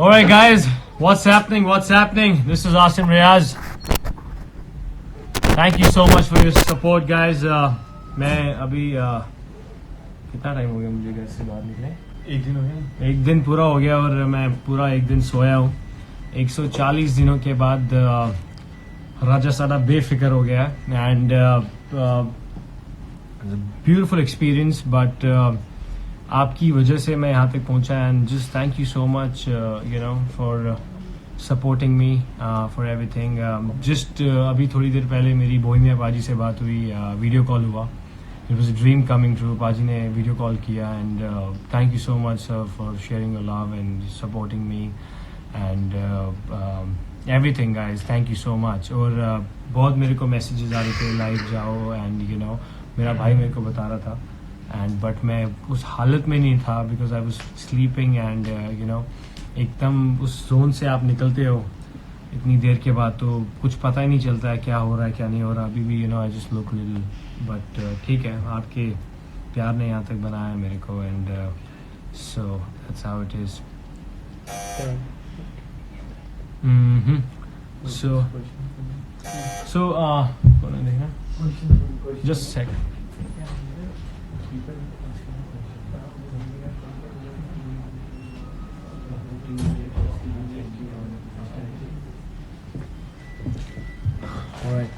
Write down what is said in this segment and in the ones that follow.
Alright guys, what's happening? This is Asim Riaz. Thank you so much for your support guys. मैं अभी कितना time हो गया मुझे घर से बाहर निकले? एक दिन पूरा हो गया और मैं पूरा एक दिन सोया हूँ. 140 दिनों के बाद राजा साडा बेफिक्र हो गया एंड ब्यूटीफुल एक्सपीरियंस बट आपकी वजह से मैं यहाँ तक पहुँचा and just thank you so much you know for supporting me for everything. Just अभी थोड़ी देर पहले मेरी बोहिमिया पाजी से बात हुई, वीडियो कॉल हुआ. It was a dream coming true. पाजी ने वीडियो कॉल किया and thank you so much sir for sharing your love and supporting me and everything guys. Thank you so much. और बहुत मेरे को मैसेजेस आ रहे थे लाइव जाओ एंड यू नो मेरा भाई मेरे को बता रहा था एंड बट मैं उस हालत में नहीं था because I was sleeping and you no एकदम उस जोन से आप निकलते हो इतनी देर के बाद तो कुछ पता ही नहीं चलता है क्या हो रहा है क्या नहीं हो रहा. अभी भी you know I just look little but ठीक है, आपके प्यार ने यहाँ तक बनाया मेरे को and so that's how it is. So कौन देखना just second. Alright.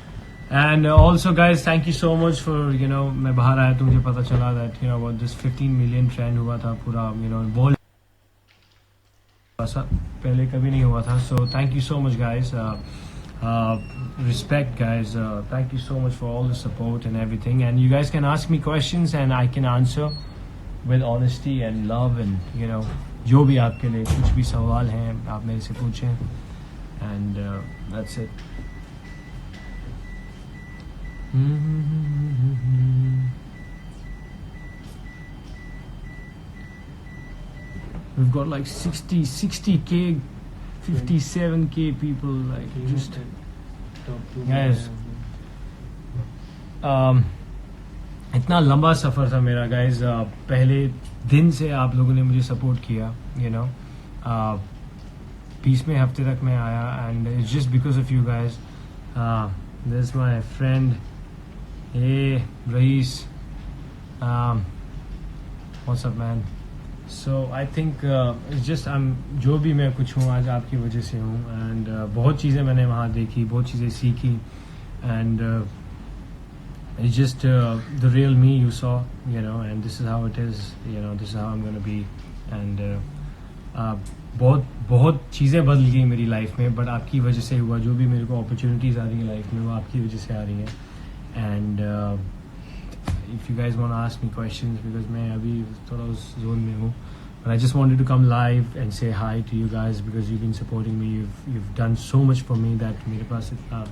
And also guys, thank you so much for you know मैं बाहर आया तो मुझे पता चला that you know about this 15 million trend हुआ था पूरा you know वर्ल्ड पहले कभी नहीं हुआ था. So thank you so much guys. Respect guys. Thank you so much for all the support and everything and you guys can ask me questions and I can answer with honesty and love and you know जो भी आपके लिए कुछ भी सवाल हैं आप मेरे से पूछें and that's it. We've got like 60k 57k people like just guys. इतना लंबा सफ़र था मेरा गाइज. पहले दिन से आप लोगों ने मुझे सपोर्ट किया यू नो 20वें हफ्ते तक मैं आया and it's just because of you guys. This is my friend Rais. What's up man. So I think it's just जो भी मैं कुछ हूँ आज आपकी वजह से हूँ एंड बहुत चीज़ें मैंने वहाँ देखी, बहुत चीज़ें सीखी and it's just the real me you saw you know and this is how it is you know this is how I'm going to be and बहुत चीज़ें बदल गई मेरी लाइफ में बट आपकी वजह से हुआ. जो भी मेरे को अपॉर्चुनिटीज़ आ रही हैं लाइफ में वो आपकी वजह से आ रही हैं and if you guys want ask me questions because मैं अभी थोड़ा उस जोन में हूँ but I just wanted to come live and say hi to you guys because you've been supporting me. You've done so much for me that मेरे पास इतना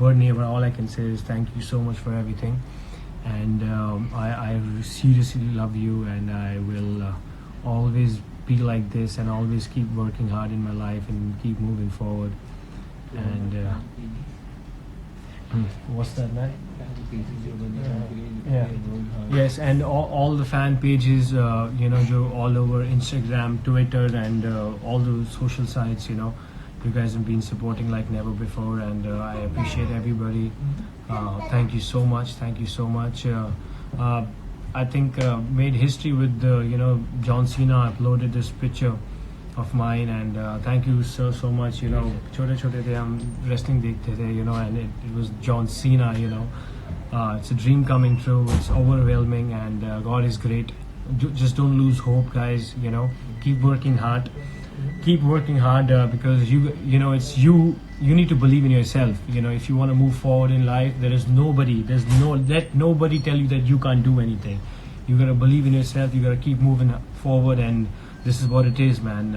word नहीं है but all I can say is thank you so much for everything and I seriously love you and I will always be like this and always keep working hard in my life and keep moving forward and what's that man? Yeah. Yes, and all the fan pages you know jo all over Instagram, Twitter and all the social sites you know you guys have been supporting like never before and I appreciate everybody. Thank you so much. I think made history with you know John Cena uploaded this picture of mine and thank you so much. You know छोटे छोटे थे हम wrestling देखते थे you know and it was John Cena you know. It's a dream coming true. It's overwhelming and God is great. Just don't lose hope guys you know keep working hard because you know it's you need to believe in yourself you know if you want to move forward in life. There's let nobody tell you that you can't do anything. You gotta believe in yourself, you gotta keep moving forward and this is what it is man.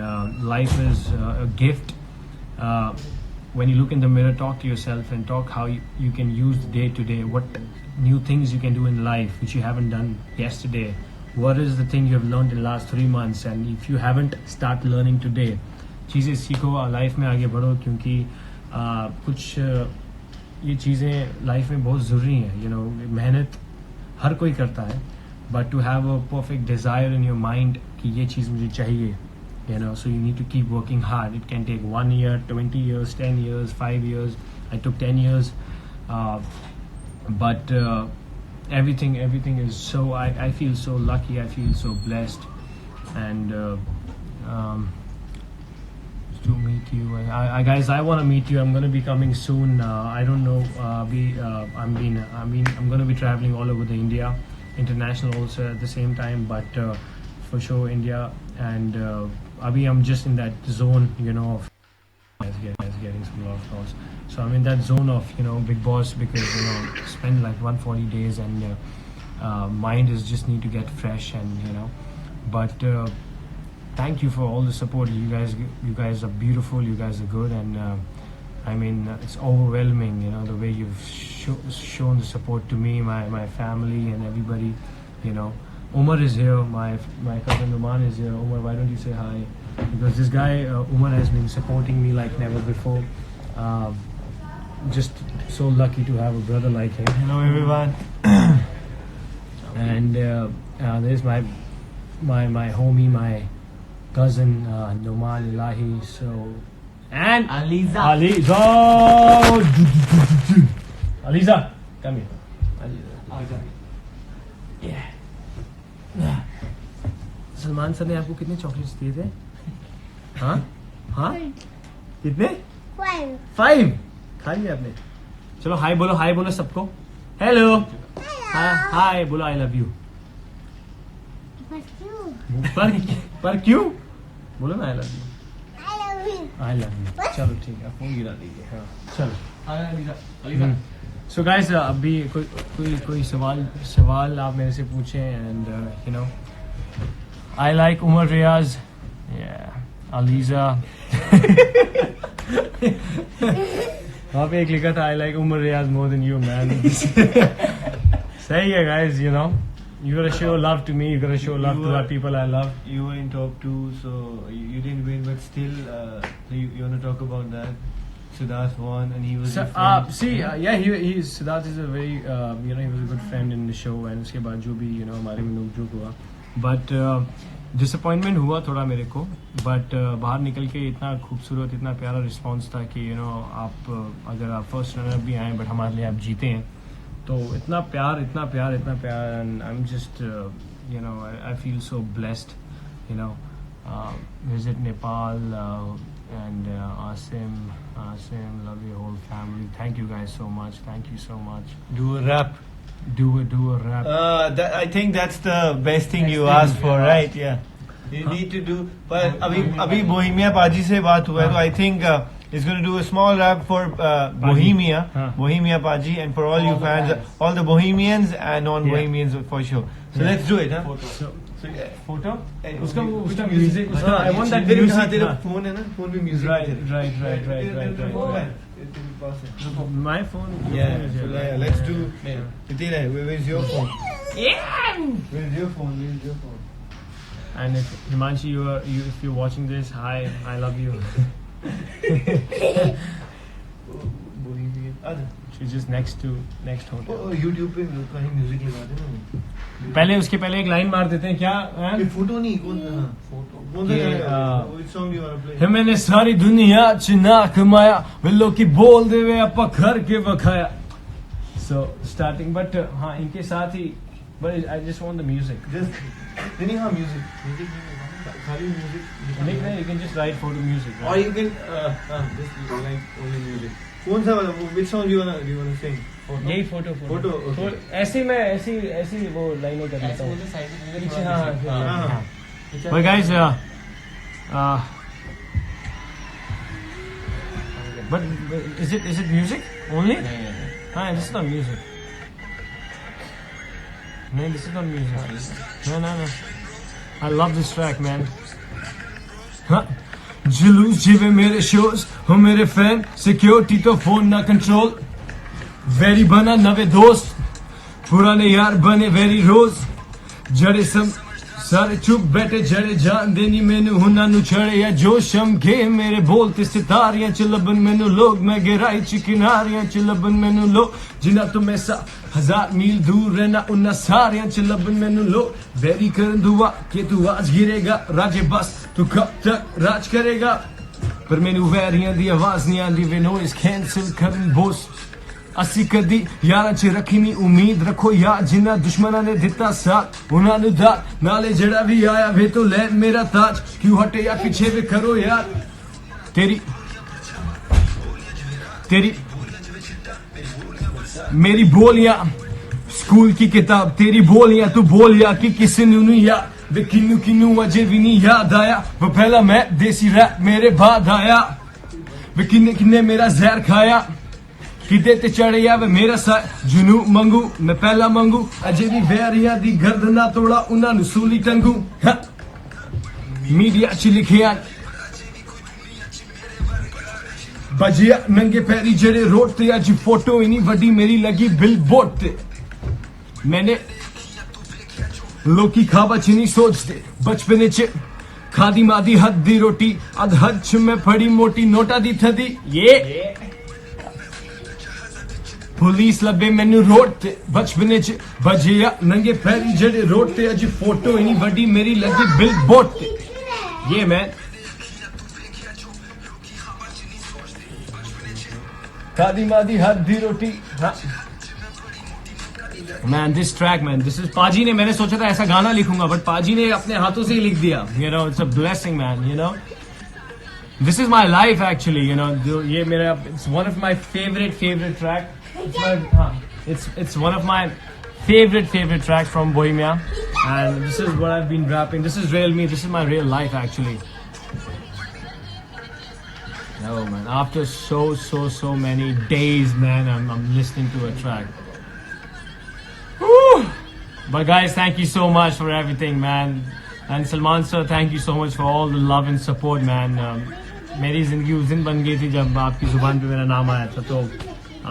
Life is a gift. When you look in the mirror, talk to yourself and talk how you can use the day to day, what new things you can do in life which you haven't done yesterday. What is the thing you have learned in the last 3 months and if you haven't start learning today, चीज़ें सीखो life में आगे बढ़ो क्योंकि कुछ ये चीज़ें life में बहुत ज़रूरी हैं you know. मेहनत हर कोई करता है but to have a perfect desire in your mind कि ये चीज़ मुझे चाहिए you know, so you need to keep working hard. It can take 1 year, 20 years, 10 years, 5 years. I took 10 years, but everything is so, I feel so lucky, I feel so blessed, and to meet you. Guys, I want to meet you. I'm going to be coming soon. I don't know. I'm going to be traveling all over the India, international also at the same time. But for sure, India. And Abhi, I'm just in that zone, you know, of getting some love calls. So I'm in that zone of, you know, Big Boss, because, you know, spend like 140 days, and mind is just need to get fresh, and you know, but. Thank you for all the support. You guys are beautiful. You guys are good, and I mean, it's overwhelming. You know, the way you've shown the support to me, my family, and everybody. You know, Umar is here. My cousin Numan is here. Umar, why don't you say hi? Because this guy Umar has been supporting me like never before. Just so lucky to have a brother like him. Hello everyone. And there's my homie, my cousin Noman Ilahi. So, and Aliza, come here. Aliza. Yeah. Salman sir ने आपको कितने chocolates दिए थे? हाँ हाँ कितने? 5 खा लिया आपने? चलो हाय बोलो सबको. हेलो हाय बोलो, आई लव यू. पर क्यों बोलो ना, आई लव यू. चलो ठीक है, फोन गिरा दीजिए. हाँ चलो. सो गाइस, अभी कोई सवाल आप मेरे से पूछें. And you know, I like Umar Riaz, Aliza. वहाँ पे एक लिखा था, I like Umar Riaz more than you man. सही है guys, you know, you gotta show love to me. You gotta show love to our people I love. You were in top 2, so you didn't win, but still, you want to talk about that? Siddharth won, and he was. Siddharth is a very, you know, he was a good friend in the show, and उसके बाद जो भी, you know, हमारे में नोक-झोंक हुआ, but disappointment हुआ थोड़ा मेरे को, but बाहर निकल के इतना खूबसूरत, इतना प्यारा रिस्पॉन्स था कि, you know, आप अगर आप फर्स्ट रनर भी आए, बट हमारे लिए आप जीते हैं, तो इतना प्यार, and I'm just, you know, I feel so blessed, you know. Visit Nepal, and Asim, love your whole family. Thank you guys so much. Thank you so much. Do a rap. Do a rap. I think that's the best thing you asked for, right? Yeah. You need to do. But अभी Bohemia पाजी से बात हुआ है, तो I think he's going to do a small rap for Bohemia Paji, and for all you fans, all the Bohemians and non-Bohemians for sure. So let's do it, huh? Photo? उसका music. I want that music. तेरा phone है ना? Phone में music. Right. My phone. Yeah. Let's do. Where's your phone? Yeah. Where's your phone? And if Himanshi, if you're watching this, hi, I love you. She's just next hotel. YouTube पे कहीं music लगा देना. उसके पहले एक line मार देते हैं क्या? फोटो नहीं, कौन सा which song do you want to play? मैंने सारी दुनिया च ना कमाया, वे लोग की बोल दे वे अपा घर के बखाया. So starting, but हाँ इनके साथ ही, but I just want the music. नहीं हाँ music खाली music. नहीं, you can just write photo music. Right? Or you can just like only music. कौन सा वाला? Which song do you wanna sing? यही फोटो. ऐसे वो लाइनें कर लेता हूँ. पीछे हाँ. But guys, but is it music only? No, this is not music. No, this is not music. No. I love this track, man. जुलूस जीवे मेरे शोज हो मेरे फैन, सिक्योरिटी तो फोन ना कंट्रोल, वेरी बना नवे दोस्त, पुराने यार बने वेरी रोज, जड़े सारे चुप बैठे जड़े जान देनी मैनू हुना नु छड़े या जोशम के मेरे बोलते सितारियां च लबन मैनू लोग मैं गहराई च किनारियां च लबन मैनू लोग जिना तो मैं सा 1000 मील दूर रहना उन्ना सारियां च लबन मैनू लोग वेरी कर दुआ कि तू आज गिरेगा राजे बस तू कब तक राज करेगा पर मैनू वैरियां दी आवाज नहीं आंदी वे नॉइस कैंसिल करन बोस असी कदी यारा च रखी नी उम्मीद रखो यार जिन्ना दुश्मना ने दिता साथ उन्हां नु दात नाले जड़ा भी आया वे तो ले मेरा ताज क्यों हटे या पीछे वे करो यार तेरी मेरी बोलियां स्कूल की किताब तेरी बोलियां तू बोलिया कि किसी नु नहीं या वे किन्नू किन्नू अजे भी नहीं याद आया वो पहला मैं देसी रैप मेरे बाद आया वे किन्ने किन्ने मेरा जहर खाया किते ते चढ़े या वे मेरा सा जुनू मंगू मैं पहला मंगू अजे भी वैरिया दी गर्दना तोड़ा उन्हां नु सूली टंगू मीडिया च लिखिया बजिया नंगे पैरी जड़े रोड ते अज फोटो इनी वड्डी मेरी लगी बिल बोर्ड ते मैंने लोकी खाबा च नहीं सोचते बचपने च खादी मादी हद दी रोटी अध हद च मैं फड़ी मोटी नोटा दी थदी ये पुलिस लबे मैनू रोड ते बचपने च बजिया नंगे पैरी जड़े रोड ते अज फोटो इनी वड्डी मेरी लगी बिल बोर्ड ते ये मैन खादी मादी हद दी रोटी man this track man this is पाजी ने मैंने सोचा था ऐसा गाना लिखूंगा बट पाजी ने अपने हाथों से ही लिख दिया you know it's a blessing man you know this is my life actually you know ये मेरा it's one of my favourite track it's one of my favorite tracks from Bohemia and this is what I've been rapping this is real me this is my real life actually oh man after so many days man I'm listening to a track Woo! But guys thank you so much for everything man and Salman sir thank you so much for all the love and support man मेरी जिंदगी उस दिन बन गई थी जब आपकी जुबान पे मेरा नाम आया था तो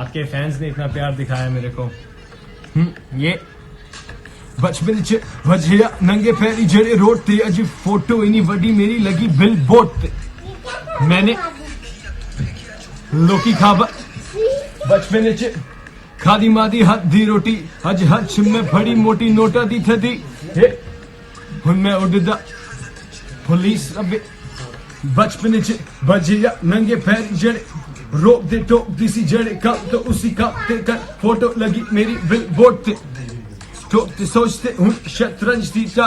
आपके फैंस ने इतना प्यार दिखाया मेरे को ये बचपन च वजिया नंगे पैरी जड़े रोड ते अज फोटो इनी वड्डी मेरी लगी बिल बोर्ड ते मैंने लोकी खाबा बचपन च खादी मादी हद दी रोटी अज हद च मैं फड़ी मोटी नोटा दी थदी हुन मैं उड़दा पुलिस अबे बचपन च वजिया नंगे पैरी जड़े रोक दे टोक दिसी जड़े कब तो उसी कब ते कर फोटो लगी मेरी बिल बोर्ड ते टोकते सोचते हूँ शतरंज थी चा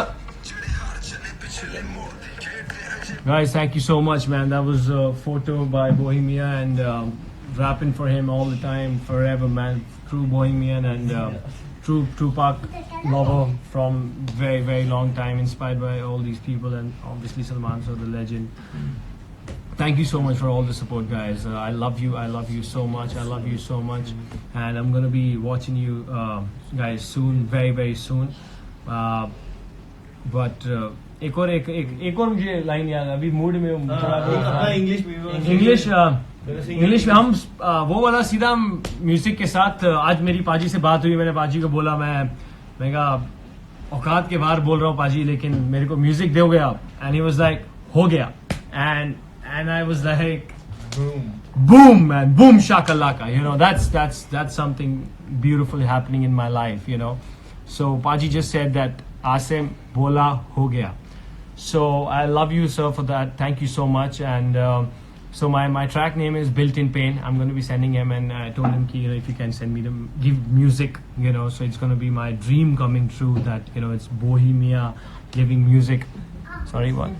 Guys, thank you so much, man. That was a photo by Bohemia and rapping for him all the time, forever, man. True Bohemian and true Tupac lover from very long time, inspired by all these people and obviously Salman, so the legend. Thank you so much for all the support, guys. I love you so much. I love you so much, and I'm gonna be watching you guys soon, very soon. But एक और मुझे line याद अभी mood में English में हम वो वाला सीधा म्यूजिक के साथ आज मेरी पाजी से बात हुई मैंने पाजी को बोला मैं कहा औकात के बाहर बोल रहा हूँ पाजी लेकिन मेरे को म्यूजिक दोगे आप एंड ही वाज लाइक हो गया and I was like boom man boom shakalaka you know that's something beautiful happening in my life you know so Paji just said that Asim bola ho gaya so I love you sir for that thank you so much and so my track name is Built in Pain I'm going to be sending him and I told him ki, you know, if you can send me give music you know so it's going to be my dream coming true that you know it's Bohemia giving music sorry what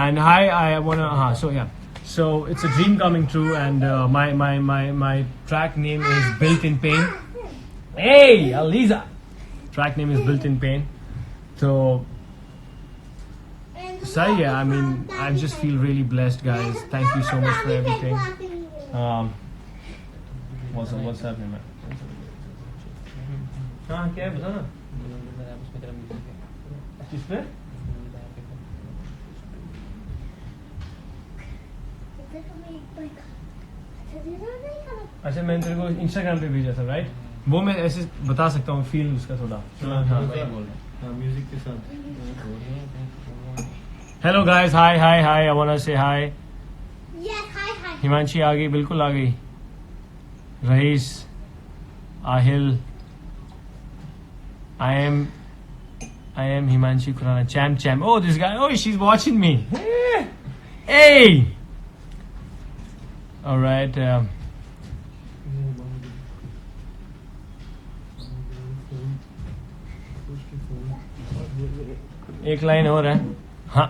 and hi I wanna so yeah so it's a dream coming true and my track name is Built in Pain hey Aliza track name is Built in Pain so yeah I mean I just feel really blessed guys thank you so much for everything what's happening man हाँ क्या है बता ना किस पे अच्छा मैंने तेरे को इंस्टाग्राम पे भेजा था राइट वो मैं ऐसे बता सकता हूँ फील उसका थोड़ा. म्यूजिक के साथ. Hello guys, hi hi hi, I want to say hi. Yes, hi. Himanshi आ गई, बिल्कुल आ गई. Raees, Aahil, I am Himanshi Khurana. चैम. Oh, this guy. Oh, she's watching me. Hey. All right. एक लाइन और है. हाँ.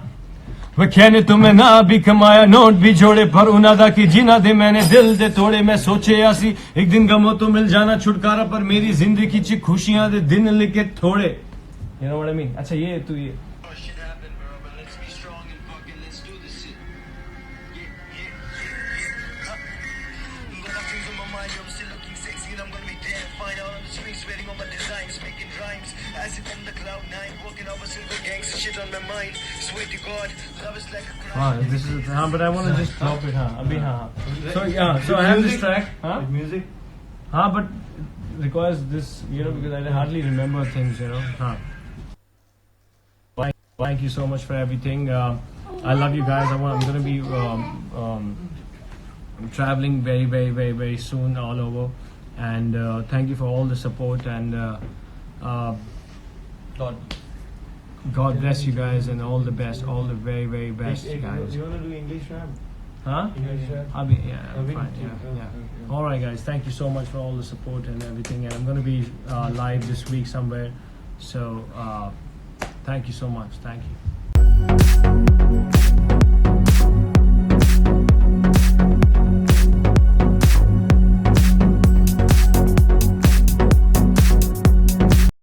वह ने तुम्हें ना भी कमाया, नोट भी जोड़े, पर उनादा की जीना दे मैंने दिल दे तोड़े. मैं सोचे ऐसी एक दिन गमो तो मिल जाना छुटकारा, पर मेरी जिंदगी ची खुशियां दे दिन लिखे थोड़े. You know what I mean? अच्छा ये तू ये Shit happened, bro, but let's be strong and fucking let's do this shit. Yeah. Got my things on my mind, yo, I'm still looking sexy and I'm gonna be damn fine. Out on the streets, sweating on my designs, making rhymes. As if I'm the cloud nine, walking off a silver gangster shit on my mind. Swear to God, love is like a crime. हाँ this is हाँ but I want to just drop it. हाँ अभी हाँ. So yeah, so I have this track. हाँ Music. हाँ but it requires this, you know, because I hardly remember things, you know. हाँ. Thank you so much for everything. I love you guys. I'm going to be traveling very soon all over. And thank you for all the support. And God bless you guys and all the best. All the very best, guys. You want to do English rap? Huh? English rap? Yeah, Abhi, fine. okay. Yeah. All right, guys. Thank you so much for all the support and everything. And I'm going to be live this week somewhere. So thank you so much. Thank you.